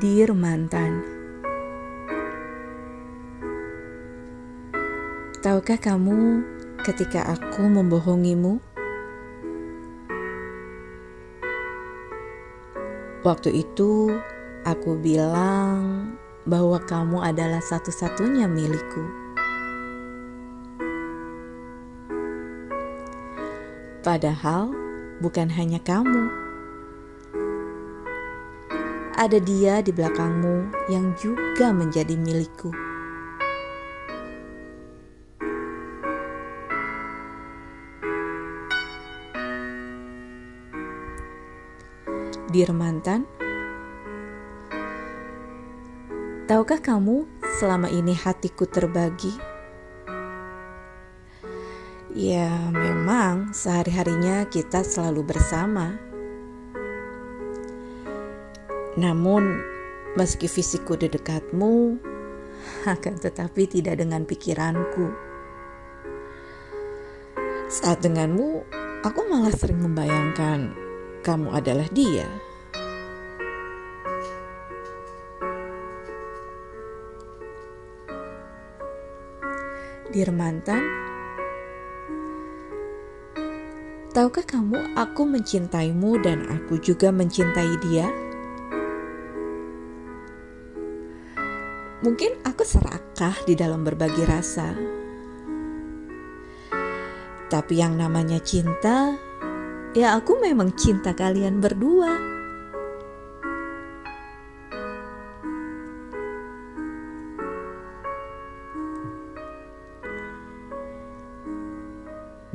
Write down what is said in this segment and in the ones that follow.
Dear mantan, tahukah kamu ketika aku membohongimu? Waktu itu aku bilang bahwa kamu adalah satu-satunya milikku. Padahal bukan hanya kamu. Ada dia di belakangmu yang juga menjadi milikku. Dear mantan, tahukah kamu selama ini hatiku terbagi? Ya memang sehari-harinya kita selalu bersama. Namun meski fisikku di dekatmu, akan tetapi tidak dengan pikiranku. Saat denganmu, aku malah sering membayangkan kamu adalah dia. Dear mantan, tahukah kamu aku mencintaimu dan aku juga mencintai dia? Mungkin aku serakah di dalam berbagi rasa. Tapi yang namanya cinta, ya aku memang cinta kalian berdua.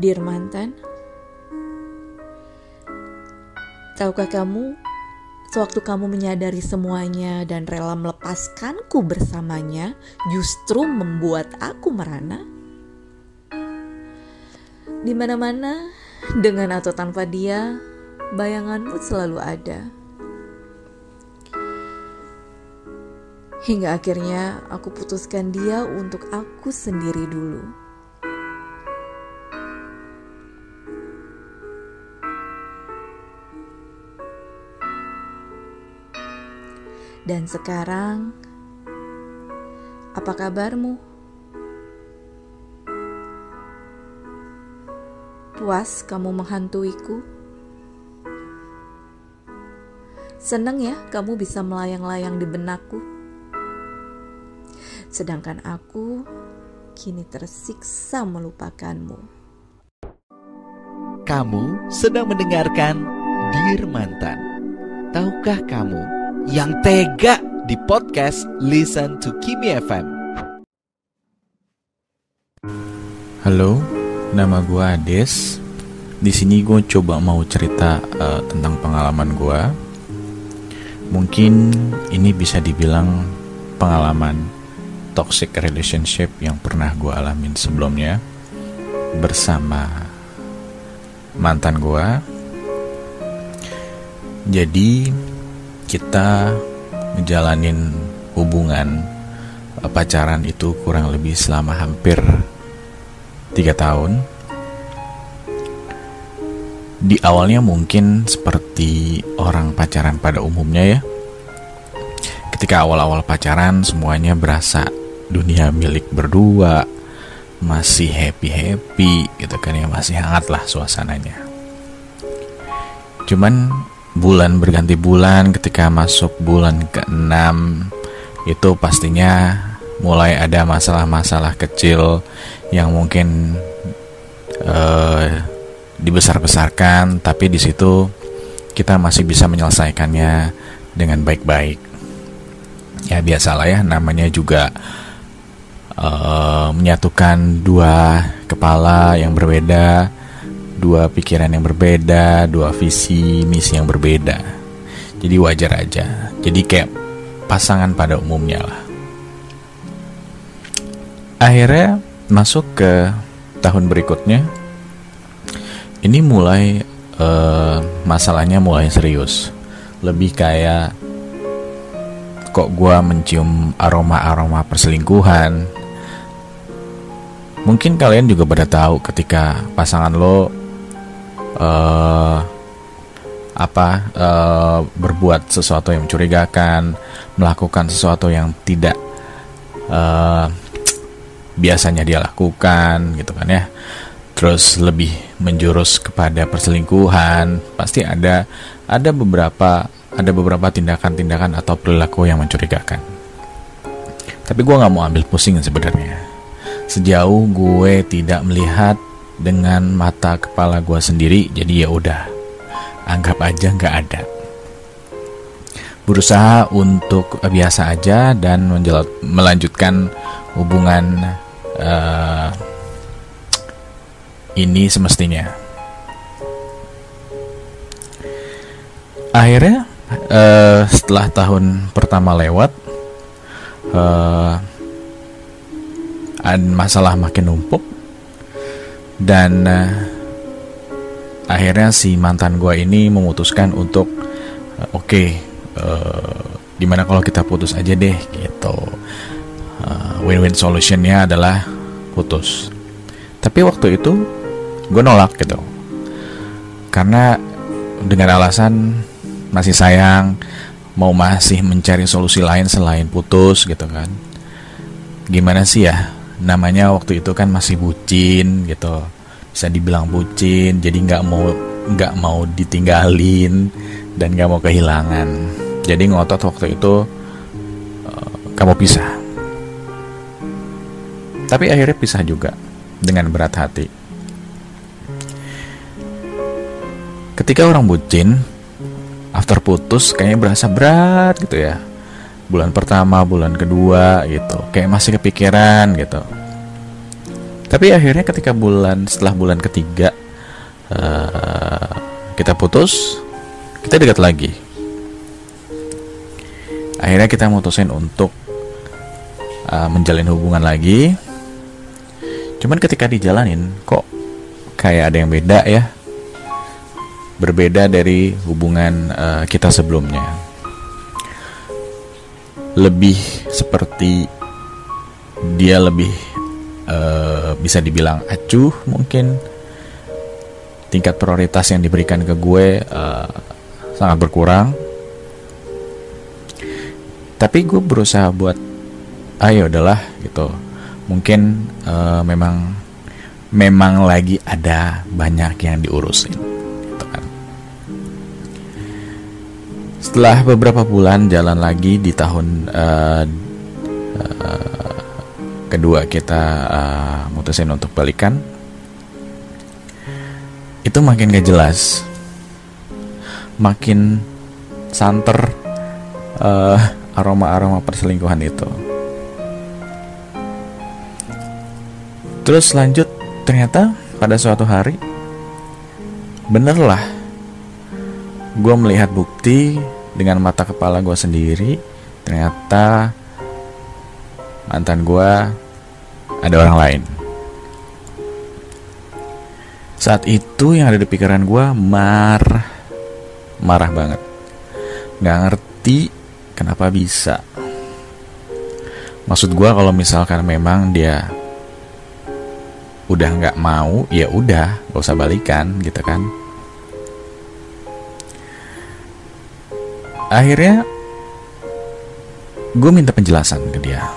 Dear mantan, tahukah kamu, sewaktu kamu menyadari semuanya dan rela melepaskanku bersamanya, justru membuat aku merana. Di mana-mana, dengan atau tanpa dia, bayanganmu selalu ada. Hingga akhirnya aku putuskan dia untuk aku sendiri dulu. Dan sekarang, apa kabarmu? Puas kamu menghantuiku? Senang ya kamu bisa melayang-layang di benakku? Sedangkan aku kini tersiksa melupakanmu. Kamu sedang mendengarkan Dear Mantan. Tahukah kamu yang tega di podcast Listen to Kimi FM. Halo, nama gue Ades. Di sini gue coba mau cerita tentang pengalaman gue. Mungkin ini bisa dibilang pengalaman toxic relationship yang pernah gue alamin sebelumnya bersama mantan gue. Jadi kita ngejalanin hubungan pacaran itu kurang lebih selama hampir 3 tahun. Di awalnya mungkin seperti orang pacaran pada umumnya ya. Ketika awal-awal pacaran semuanya berasa dunia milik berdua, masih happy-happy gitu kan ya, masih hangat lah suasananya. Cuman bulan berganti bulan, ketika masuk bulan ke-6 itu pastinya mulai ada masalah-masalah kecil yang mungkin dibesar-besarkan, tapi di situ kita masih bisa menyelesaikannya dengan baik-baik. Ya biasalah ya, namanya juga menyatukan dua kepala yang berbeda, dua pikiran yang berbeda, dua visi misi yang berbeda. Jadi wajar aja. Jadi kayak pasangan pada umumnya lah. Akhirnya masuk ke tahun berikutnya. Ini mulai masalahnya mulai serius. Lebih kayak kok gua mencium aroma-aroma perselingkuhan. Mungkin kalian juga pada tahu ketika pasangan lo berbuat sesuatu yang mencurigakan, melakukan sesuatu yang tidak biasanya dia lakukan gitu kan ya, terus lebih menjurus kepada perselingkuhan, pasti ada beberapa tindakan-tindakan atau perilaku yang mencurigakan. Tapi gue nggak mau ambil pusing sebenarnya, sejauh gue tidak melihat dengan mata kepala gue sendiri, jadi ya udah, anggap aja nggak ada. Berusaha untuk biasa aja dan melanjutkan hubungan ini semestinya. Akhirnya setelah tahun pertama lewat, masalah makin numpuk, dan akhirnya si mantan gue ini memutuskan untuk gimana kalau kita putus aja deh gitu. Win-win solutionnya adalah putus. Tapi waktu itu gue nolak gitu, karena dengan alasan masih sayang, mau masih mencari solusi lain selain putus gitu kan. Gimana sih ya, namanya waktu itu kan masih bucin gitu, bisa dibilang bucin, jadi nggak mau ditinggalin dan nggak mau kehilangan. Jadi ngotot waktu itu kamu pisah. Tapi akhirnya pisah juga dengan berat hati. Ketika orang bucin, after putus kayaknya berasa berat gitu ya. Bulan pertama, bulan kedua gitu, kayak masih kepikiran gitu. Tapi akhirnya setelah bulan ketiga kita putus, kita dekat lagi. Akhirnya kita mutusin untuk menjalin hubungan lagi. Cuman ketika dijalanin kok kayak ada yang beda ya. Berbeda dari hubungan kita sebelumnya. Lebih seperti dia lebih bisa dibilang acuh mungkin. Tingkat prioritas yang diberikan ke gue sangat berkurang. Tapi gue berusaha buat ayo udahlah gitu. Mungkin memang lagi ada banyak yang diurusin gitu kan. Setelah beberapa bulan jalan lagi di tahun kedua kita mutusin untuk balikan, itu makin gak jelas, makin santer aroma-aroma perselingkuhan itu. Terus lanjut, ternyata pada suatu hari benerlah gue melihat bukti dengan mata kepala gue sendiri. Ternyata mantan gue ada orang lain. Saat itu yang ada di pikiran gue marah banget. Gak ngerti kenapa bisa. Maksud gue kalau misalkan memang dia udah nggak mau, ya udah, gak usah balikan gitu kan. Akhirnya gue minta penjelasan ke dia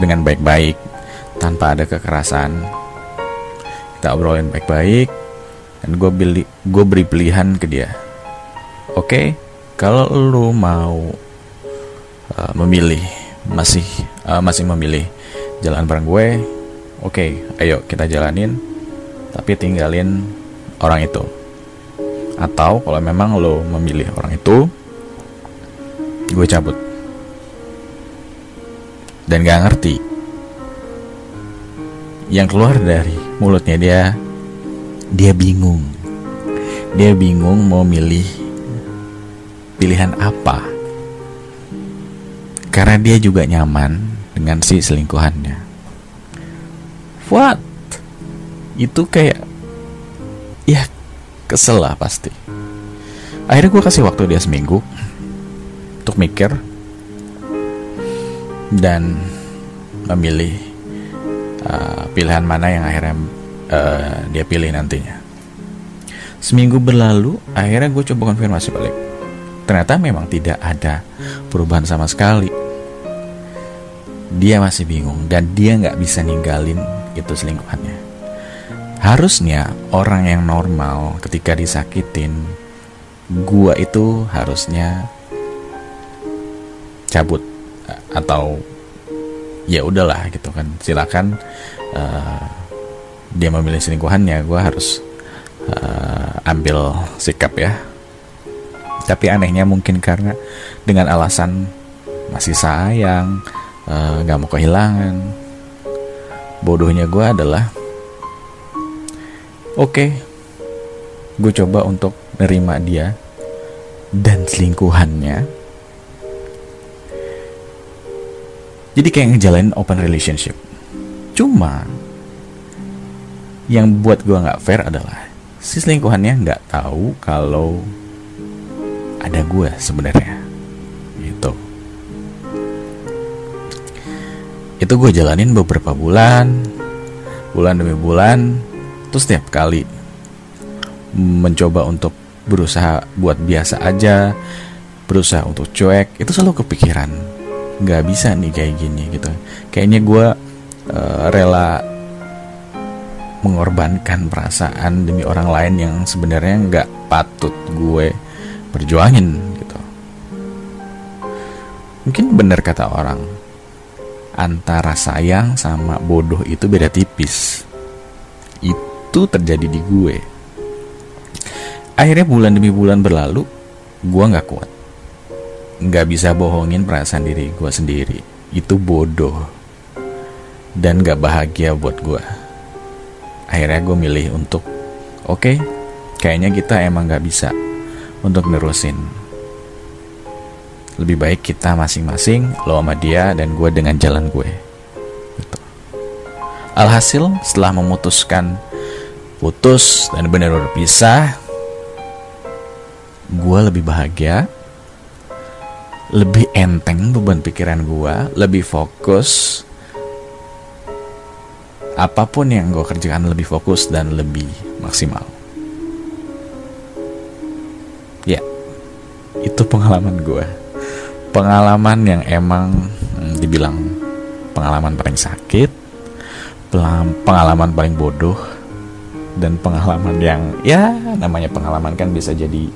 dengan baik-baik, tanpa ada kekerasan. Kita obrolin baik-baik, dan gue beri pilihan ke dia. Oke, kalau lu mau memilih masih memilih jalan bareng gue, oke, ayo kita jalanin, tapi tinggalin orang itu. Atau kalau memang lo memilih orang itu, gue cabut. Dan gak ngerti, yang keluar dari mulutnya dia bingung. Dia bingung mau milih pilihan apa, karena dia juga nyaman dengan si selingkuhannya. What? Itu kayak, ya kesel lah pasti. Akhirnya gue kasih waktu dia seminggu untuk mikir dan memilih pilihan mana yang akhirnya dia pilih nantinya. Seminggu berlalu, akhirnya gue coba konfirmasi balik. Ternyata memang tidak ada perubahan sama sekali. Dia masih bingung dan dia nggak bisa ninggalin itu selingkuhannya. Harusnya orang yang normal ketika disakitin, gua itu harusnya cabut atau ya udahlah gitu kan, silakan dia memilih selingkuhannya, gua harus ambil sikap ya. Tapi anehnya mungkin karena dengan alasan masih sayang, gak mau kehilangan, bodohnya gue adalah oke, gue coba untuk nerima dia dan selingkuhannya. Jadi kayak ngejalanin open relationship. Cuma yang buat gue gak fair adalah si selingkuhannya gak tahu kalau ada gue sebenarnya gitu. Itu gue jalanin beberapa bulan demi bulan. Terus setiap kali mencoba untuk berusaha buat biasa aja, berusaha untuk cuek, itu selalu kepikiran gak bisa nih kayak gini gitu. Kayaknya gue rela mengorbankan perasaan demi orang lain yang sebenarnya gak patut gue perjuangin gitu. Mungkin benar kata orang, antara sayang sama bodoh itu beda tipis. Itu terjadi di gue. Akhirnya bulan demi bulan berlalu, gue gak kuat, gak bisa bohongin perasaan diri gue sendiri. Itu bodoh dan gak bahagia buat gue. Akhirnya gue milih untuk oke, kayaknya kita emang gak bisa untuk nerusin. Lebih baik kita masing-masing, lo sama dia dan gue dengan jalan gue gitu. Alhasil setelah memutuskan putus dan benar-benar pisah, gue lebih bahagia, lebih enteng beban pikiran gue, lebih fokus. Apapun yang gue kerjakan lebih fokus dan lebih maksimal. Ya, itu pengalaman gue. Pengalaman yang emang dibilang pengalaman paling sakit, pengalaman paling bodoh, dan pengalaman yang ya namanya pengalaman kan bisa jadi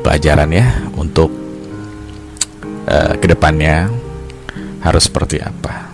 pelajaran ya untuk kedepannya harus seperti apa.